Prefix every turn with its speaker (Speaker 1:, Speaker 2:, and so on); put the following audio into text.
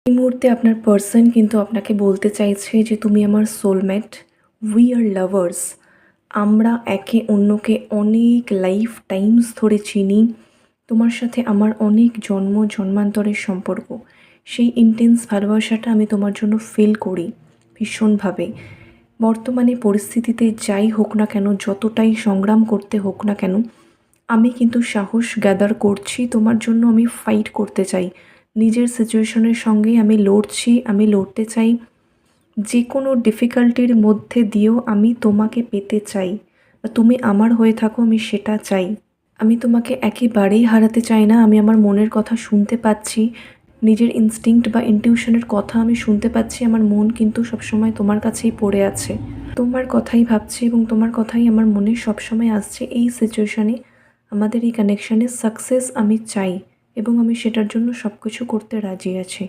Speaker 1: এই মুহূর্তে আপনার পার্সন কিন্তু আপনাকে বলতে চাইছে যে তুমি আমার সোলমেট, উই আর লাভার্স। আমরা একে অন্যকে অনেক লাইফ টাইমস ধরে চিনি। তোমার সাথে আমার অনেক জন্ম জন্মান্তরের সম্পর্ক। সেই ইন্টেন্স ভালোবাসাটা আমি তোমার জন্য ফিল করি ভীষণভাবে। বর্তমানে পরিস্থিতিতে যাই হোক না কেন, যতটাই সংগ্রাম করতে হোক না কেন, আমি কিন্তু সাহস গ্যাদার করছি তোমার জন্য। আমি ফাইট করতে চাই, নিজের সিচুয়েশনের সঙ্গেই আমি লড়ছি, আমি লড়তে চাই। যে কোনো ডিফিকাল্টির মধ্যে দিয়েও আমি তোমাকে পেতে চাই, বা তুমি আমার হয়ে থাকো, আমি সেটা চাই। আমি তোমাকে একেবারেই হারাতে চাই না। আমি আমার মনের কথা শুনতে পাচ্ছি, নিজের ইনস্টিংক্ট বা ইনটিউশনের কথা আমি শুনতে পাচ্ছি। আমার মন কিন্তু সবসময় তোমার কাছেই পড়ে আছে, তোমার কথাই ভাবছি এবং তোমার কথাই আমার মনে সবসময় আসছে। এই সিচুয়েশানে, আমাদের এই কানেকশানে সাকসেস আমি চাই এবং আমি সেটার জন্য সব কিছু করতে রাজি আছি।